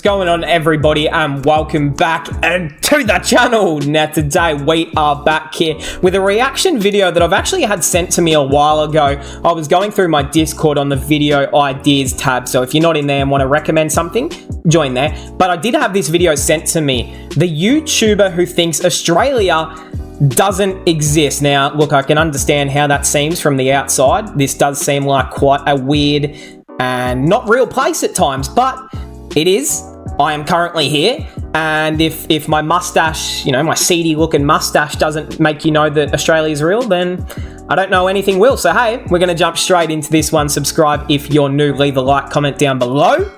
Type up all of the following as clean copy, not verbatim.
going on, everybody, and welcome back to the channel. Now today we are back here with a reaction video that I've actually had sent to me a while ago. I was going through my Discord on the video ideas tab, so if you're not in there and want to recommend something, join there. But I did have this video sent to me. The YouTuber who thinks Australia doesn't exist. Now look, I can understand how that seems from the outside. This does seem like quite a weird and not real place at times, but it is. I am currently here, and if my mustache, you know, my seedy looking mustache doesn't make you know that Australia is real, then I don't know anything will. So hey, we're going to jump straight into this one. Subscribe if you're new, leave a like, comment down below,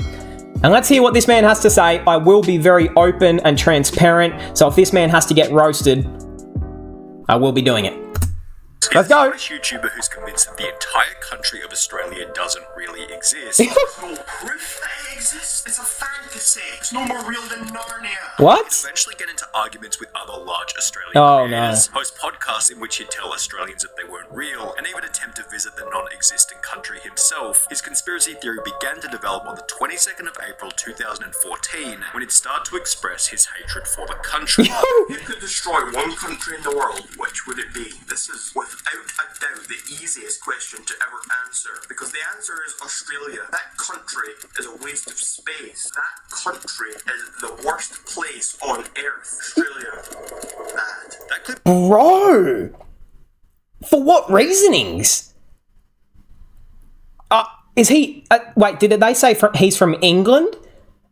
and let's hear what this man has to say. I will be very open and transparent, so if this man has to get roasted, I will be doing it. Let's go. A YouTuber who's convinced that the entire country of Australia doesn't really exist. No proof that it exists. It's a fantasy. It's no more real than Narnia. What? Eventually get into arguments with other large Australian creators, host podcasts in which he'd tell Australians that they weren't real, and even attempt to visit the non-existent country himself. His conspiracy theory began to develop on the 22nd of April 2014, when he'd start to express his hatred for the country. You could destroy one country in the world, which would it be? This is without a doubt the easiest question to ever answer, because the answer is Australia. That country is a waste of space. That country is the worst place on earth. Australia, bad. That clip. Bro, for what reasonings? Is he? Wait, did they say he's from England?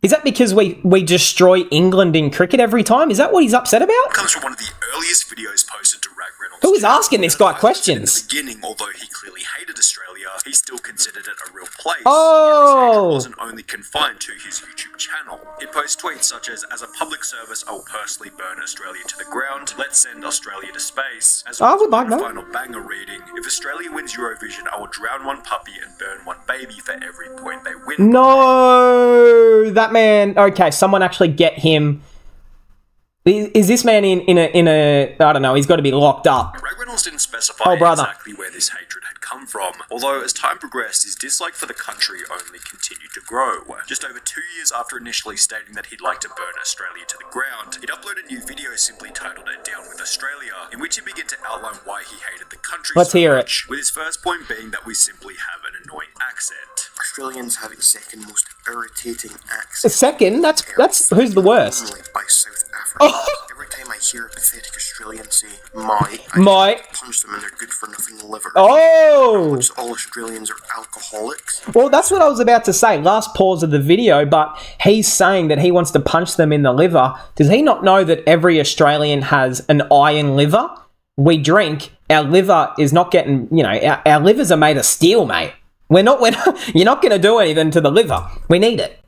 Is that because we destroy England in cricket every time? Is that what he's upset about? Comes from one of the earliest videos posted to Rag Reynolds. Who is asking this guy questions? In the beginning, although he clearly hated Australia, he still considered it a real place. Oh! It wasn't only confined to his YouTube channel. He'd post tweets such as a public service, I will personally burn Australia to the ground. Let's send Australia to space. As well as like that. Final banger reading, if Australia wins Eurovision, I will drown one puppy and burn one baby for every point they win. No, that man. Okay, someone actually get him. Is this man in a I don't know, he's got to be locked up. Rag Reynolds didn't specify exactly where this hatred had come from, although as time progressed, his dislike for the country only continued to grow. Just over 2 years after initially stating that he'd like to burn Australia to the ground, he'd uploaded a new video simply titled "It Down with Australia," in which he began to outline why he hated the country so much, with his first point being that we simply have an annoying accent. Australians have the second most irritating accent. Second? That's who's the worst? By South Africa. Every time I hear a pathetic Australian say I punch them in their good-for-nothing liver. Oh! All Australians are alcoholics. Well, that's what I was about to say. Last pause of the video, but he's saying that he wants to punch them in the liver. Does he not know that every Australian has an iron liver? We drink. Our liver is not getting, you know, our livers are made of steel, mate. You're not going to do anything to the liver. We need it.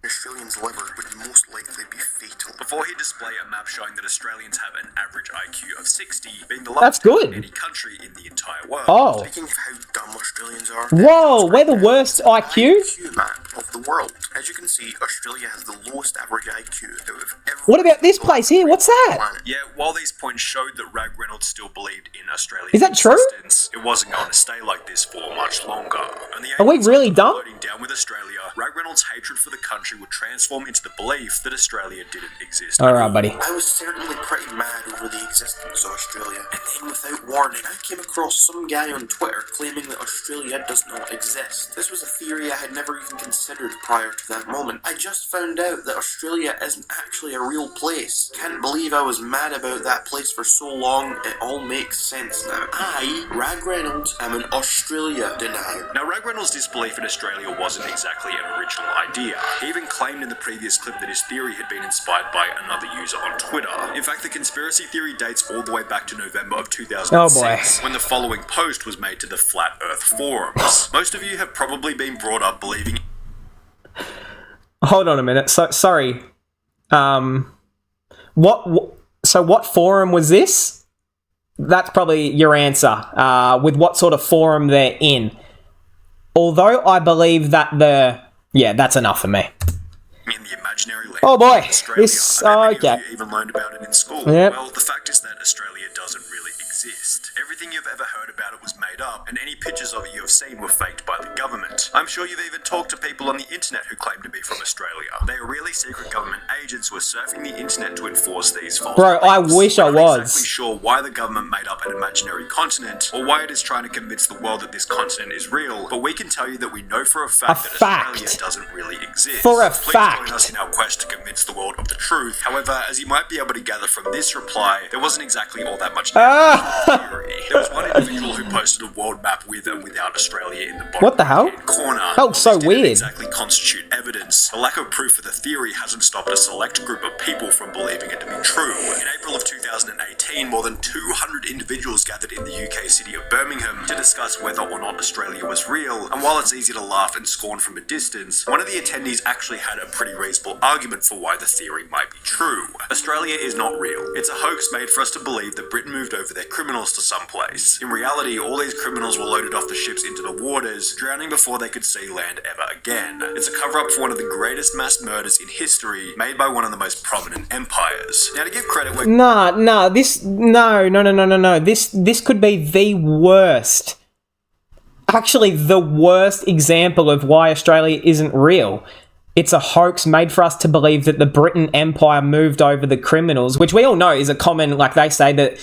Australians' liver would most likely be fatal. Before he displayed a map showing that Australians have an average IQ of 60, being the lowest in any country in the entire world. Oh. Speaking of how dumb Australians are, whoa, we're the worst IQ? IQ map of the world. As you can see, Australia has the lowest average IQ out of every. What about this place here? What's that? Yeah, while these points showed that Rag Reynolds still believed in Australia's Is that true? existence, it wasn't going to stay like this for much longer. Are we really dumb? Down with Australia, Rag Reynolds' hatred for the country would transform into the belief that Australia didn't exist. Alright, buddy. I was certainly pretty mad over the existence of Australia, and then without warning, I came across some guy on Twitter claiming that Australia does not exist. This was a theory I had never even considered prior to that moment. I just found out that Australia isn't actually a real place. Can't believe I was mad about that place for so long. It all makes sense now. I, Rag Reynolds, am an Australia denier. Now, Rag Reynolds' disbelief in Australia wasn't exactly an original idea. He even claimed in the previous clip that his theory had been inspired by another user on Twitter. In fact, the conspiracy theory dates all the way back to November of 2006, when the following post was made to the Flat Earth forums. Most of you have probably been brought up believing... Hold on a minute. Sorry. What forum was this? That's probably your answer. With what sort of forum they're in. Although I believe that that's enough for me. In the imaginary land. Oh boy, Australia. this Okay. okay. You even learned about it in school. Yep. Well, the fact is that Australia doesn't really exist. exist. Everything you've ever heard about it was made up, and any pictures of it you have seen were faked by the government. I'm sure you've even talked to people on the internet who claim to be from Australia. They are really secret government agents who are surfing the internet to enforce these false Bro, I claims. wish I We're not was. exactly sure why the government made up an imaginary continent, or why it is trying to convince the world that this continent is real, but we can tell you that we know for a fact that Australia doesn't really exist. For a Please fact. join us in our quest to convince the world of the truth. However, as you might be able to gather from this reply, there wasn't exactly all that much theory. There was one individual who posted a world map with and without Australia in the bottom What the hell? right-hand corner. Oh, so This didn't weird. exactly constitute evidence. The lack of proof for the theory hasn't stopped a select group of people from believing it to be true. In April of 2018, more than 200 individuals gathered in the UK city of Birmingham to discuss whether or not Australia was real, and while it's easy to laugh and scorn from a distance, one of the attendees actually had a pretty reasonable argument for why the theory might be true. Australia is not real. It's a hoax made for us to believe that Britain moved over their criminals to some place. In reality, all these criminals were loaded off the ships into the waters, drowning before they could see land ever again. It's a cover-up for one of the greatest mass murders in history, made by one of the most prominent empires. Now, to give credit where No, this could be the worst. Actually, the worst example of why Australia isn't real. It's a hoax made for us to believe that the Britain Empire moved over the criminals, which we all know is a common, like they say that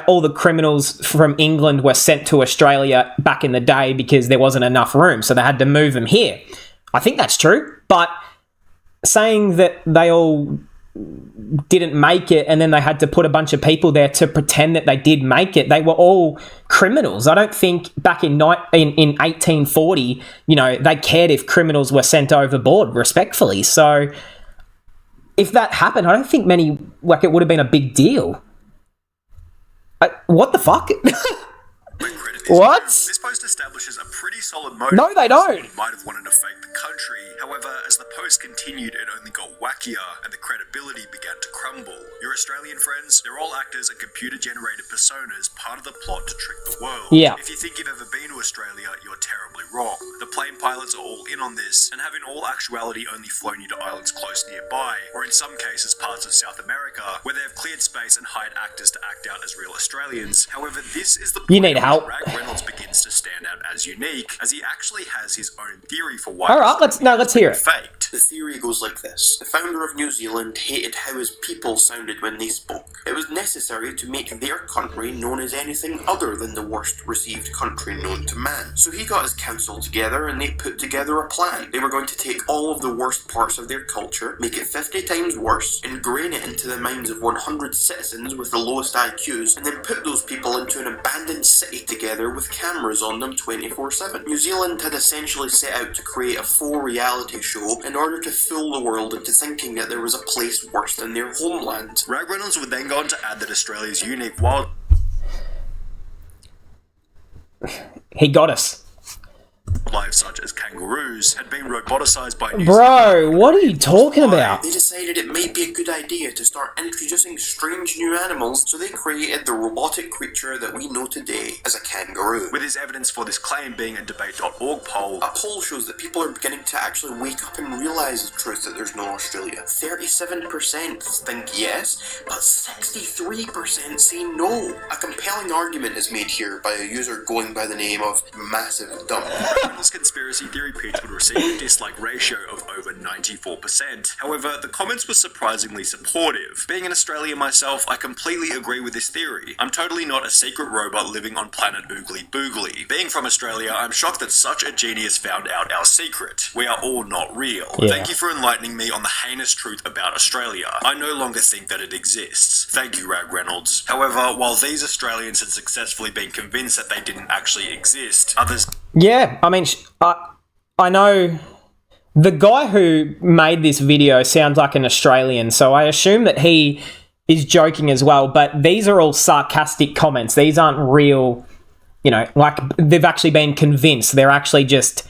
all the criminals from England were sent to Australia back in the day because there wasn't enough room, so they had to move them here. I think that's true, but saying that they all didn't make it and then they had to put a bunch of people there to pretend that they did make it, they were all criminals. I don't think back in 1840, they cared if criminals were sent overboard, respectfully. So if that happened, I don't think it would have been a big deal. What the fuck? What? This post establishes a pretty solid motive. No, they don't. Someone might have wanted to fake the country. However, as the post continued, it only got wackier and the credibility began to crumble. Your Australian friends, they're all actors and computer-generated personas, part of the plot to trick the world. Yeah. If you think you've ever been to Australia, you're terribly wrong. The plane pilots are all in on this and have in all actuality only flown you to islands close nearby, or in some cases parts of South America, where they have cleared space and hired actors to act out as real Australians. However, this is the point You need help. where Rag Reynolds begins to stand out as unique, as he actually has his own theory for why. All right, let's hear it. Faked. The theory goes like this. The founder of New Zealand hated how his people sounded when they spoke. It was necessary to make their country known as anything other than the worst received country known to man. So he got his council together and they put together a plan. They were going to take all of the worst parts of their culture, make it 50 times worse, ingrain it into the minds of 100 citizens with the lowest IQs, and then put those people into an abandoned city together with cameras on them 24/7. New Zealand had essentially set out to create a full reality show in order to fool the world into thinking that there was a place worse than their homeland. Rag Reynolds would then go on to add that Australia's unique wildlife He got us. such as kangaroos had been roboticized by New Bro, what are you talking about? They decided it might be a good idea to start introducing strange new animals, so they created the robotic creature that we know today as a kangaroo. With his evidence for this claim being a debate.org poll, A poll shows that people are beginning to actually wake up and realise the truth that there's no Australia. 37% think yes, but 63% say no. A compelling argument is made here by a user going by the name of Massive Dump. Reynolds' conspiracy theory page would receive a dislike ratio of over 94%. However, the comments were surprisingly supportive. Being an Australian myself, I completely agree with this theory. I'm totally not a secret robot living on planet Oogly Boogly. Being from Australia, I'm shocked that such a genius found out our secret. We are all not real. Yeah. Thank you for enlightening me on the heinous truth about Australia. I no longer think that it exists. Thank you, Rag Reynolds. However, while these Australians had successfully been convinced that they didn't actually exist, others Yeah, I mean, I know the guy who made this video sounds like an Australian, so I assume that he is joking as well, but these are all sarcastic comments. These aren't real, like they've actually been convinced. They're actually just,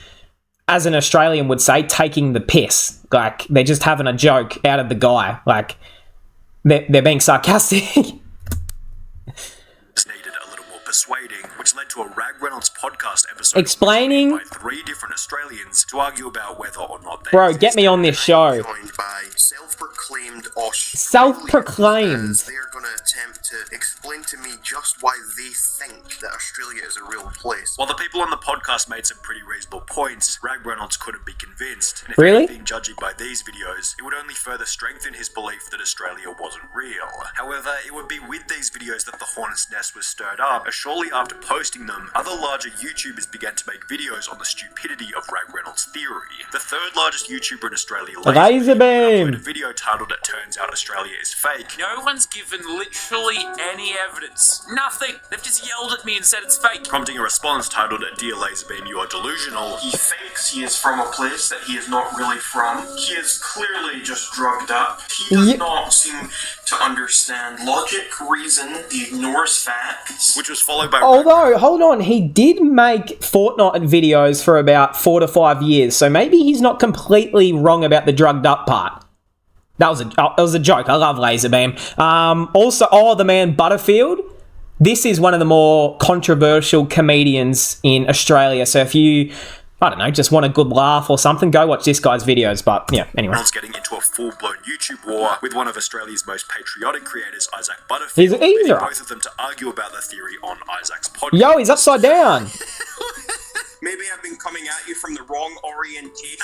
as an Australian would say, taking the piss. Like, they're just having a joke out of the guy. Like, they're being sarcastic. needed a little more persuading, which led to a Rag Reynolds podcast episode Explaining- by 3 different Australians to argue about whether or not they Bro, exist. get me on this show. Joined by self-proclaimed Australians. Self-proclaimed. They're going to attempt to explain to me just why they think that Australia is a real place. While the people on the podcast made some pretty reasonable points, Rag Reynolds couldn't be convinced. And if Really? anything, judging by these videos, it would only further strengthen his belief that Australia wasn't real. However, it would be with these videos that the hornet's nest was stirred up, as shortly after posting them, other larger YouTubers began to make videos on the stupidity of Rag Reynolds' theory. The third largest YouTuber in Australia, Laser Beam, uploaded a video titled "It Turns Out Australia is Fake." No one's given literally any evidence. Nothing. They've just yelled at me and said it's fake. Prompting a response titled "Dear Laserbeam, you are delusional." He thinks he is from a place that he is not really from. He is clearly just drugged up. He does not seem to understand logic, reason, he ignores facts. Which was followed by... Although, hold on, he did make Fortnite videos for about 4 to 5 years, so maybe he's not completely wrong about the drugged up part. That was a joke. I love Laserbeam. Also, the man Butterfield. This is one of the more controversial comedians in Australia. So if you, I don't know, just want a good laugh or something, go watch this guy's videos. But yeah, anyway. Reynolds getting into a full-blown YouTube war with one of Australia's most patriotic creators, Isaac Butterfield, He's leading both of them to argue about the theory on Isaac's podcast. Yo, he's upside down. Maybe I've been coming at you from the wrong orientation.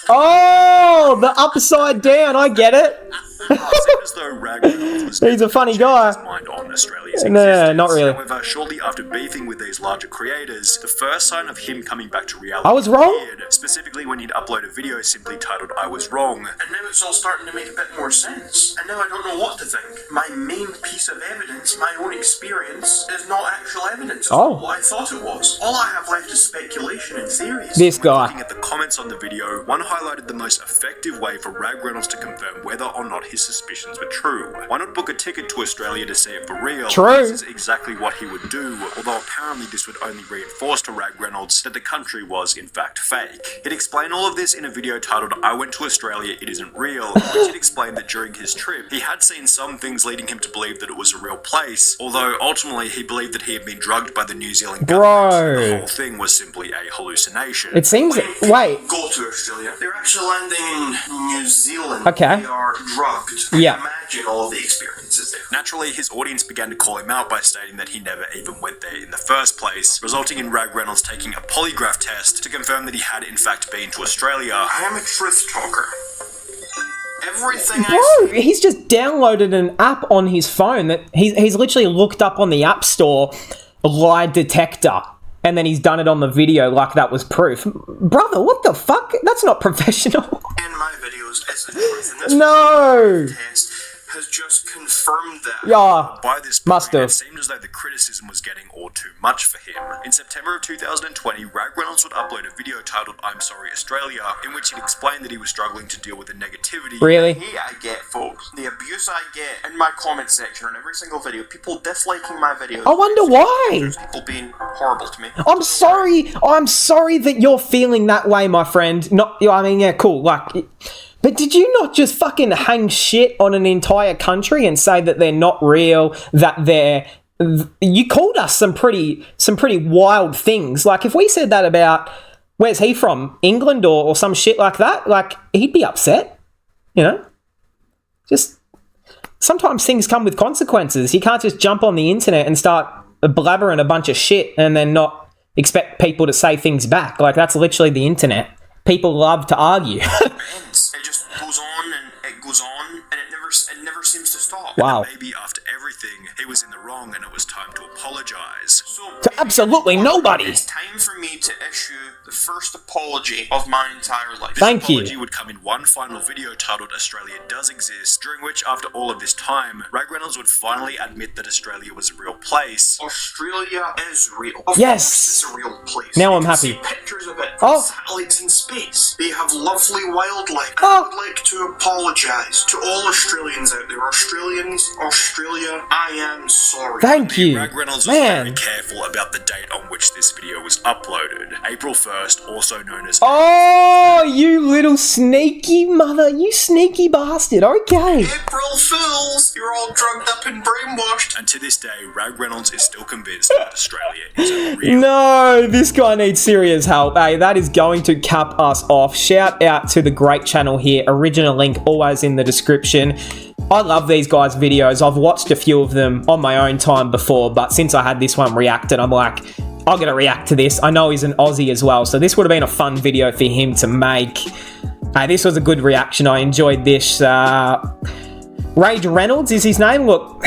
Oh, the upside down. I get it. It seemed as though Rag Reynolds was He's a funny guy. his mind on Australia's No, existence. not really. However, shortly after beefing with these larger creators, the first sign of him coming back to reality I was wrong? appeared, specifically when he'd upload a video simply titled "I Was Wrong." And now it's all starting to make a bit more sense. And now I don't know what to think. My main piece of evidence, my own experience, is not actual evidence. It's not what I thought it was. All I have left is speculation and theories. This guy. Looking at the comments on the video, one highlighted the most effective way for Rag Reynolds to confirm whether or not his suspicions were true. Why not book a ticket to Australia to see it for real? True. This is exactly what he would do, although apparently this would only reinforce to Rag Reynolds that the country was in fact fake. He'd explain all of this in a video titled "I Went to Australia, It Isn't Real," in which he'd explain that during his trip, he had seen some things leading him to believe that it was a real place, although ultimately he believed that he had been drugged by the New Zealand government. The whole thing was simply a hallucination. It seems... Wait. Go to Australia. They're actually landing in New Zealand. Okay. They are drugged. Yeah. Imagine all of the experiences there. Naturally, his audience began to call him out by stating that he never even went there in the first place, resulting in Rag Reynolds taking a polygraph test to confirm that he had in fact been to Australia. I am a truth talker. Everything Bro, he's just downloaded an app on his phone that he's literally looked up on the App Store, lie detector, and then he's done it on the video like that was proof. Brother, what the fuck? That's not professional. in my videos is the truth, and this No. test has just confirmed that. Yeah. By this Must point, have. it seemed as though the criticism was getting all too much for him. In September of 2020, Rag Reynolds would upload a video titled "I'm Sorry Australia," in which he'd explained that he was struggling to deal with the negativity. Really? The hate I get, folks, the abuse I get in my comment section on every single video, people disliking my videos. I wonder why. People being horrible to me. I'm sorry that you're feeling that way, my friend. Not, I mean, yeah, cool. Like, but did you not just fucking hang shit on an entire country and say that they're not real, that they're... You called us some pretty wild things. Like, if we said that about... Where's he from? England or some shit like that? Like, he'd be upset, you know? Just... Sometimes things come with consequences. You can't just jump on the internet and start blabbering a bunch of shit and then not expect people to say things back. Like, that's literally the internet. People love to argue. It just goes on and it goes on and it never seems to stop. Wow. Maybe after everything, he was in the wrong and it was time to apologize. So, To absolutely nobody. it's time for me to issue the first apology of my entire life. Thank you. Apology would come in one final video titled "Australia Does Exist," during which, after all of this time, Rag Reynolds would finally admit that Australia was a real place. Australia is real. Of Yes. course it's a real place. Now You I'm can happy. see pictures of it. Oh. Satellites in space. They have lovely wildlife. Oh. I would like to apologise to all Australians out there. Australians, Australia, I am sorry. Thank you. Rag Reynolds was very Man. careful about the date on which this video was uploaded. April 1st, also known as... Oh, you little sneaky mother. You sneaky bastard. Okay. April Fools! You're all drugged up and brainwashed. And to this day, Rag Reynolds is still convinced that Australia is real. No, this guy needs serious help. Hey, that is going to cap us off. Shout out to the great channel here. Original link always in the description. I love these guys' videos. I've watched a few of them on my own time before, but since I had this one reacted, I'm like, I'm gonna react to this. I know he's an Aussie as well, so this would have been a fun video for him to make. This was a good reaction. I enjoyed this. Rage Reynolds is his name. Look,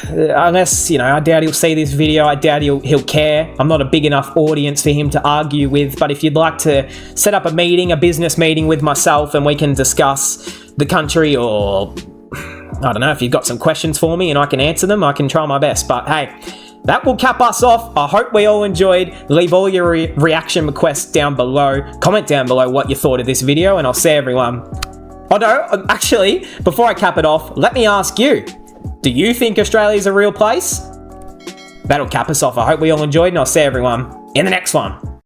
unless, I doubt he'll see this video. I doubt he'll care. I'm not a big enough audience for him to argue with, but if you'd like to set up a meeting, a business meeting with myself, and we can discuss the country, or I don't know, if you've got some questions for me and I can answer them, I can try my best. But hey, that will cap us off. I hope we all enjoyed. Leave all your reaction requests down below. Comment down below what you thought of this video, and I'll see everyone. Oh no, actually, before I cap it off, let me ask you, do you think Australia's a real place? That'll cap us off. I hope we all enjoyed, and I'll see everyone in the next one.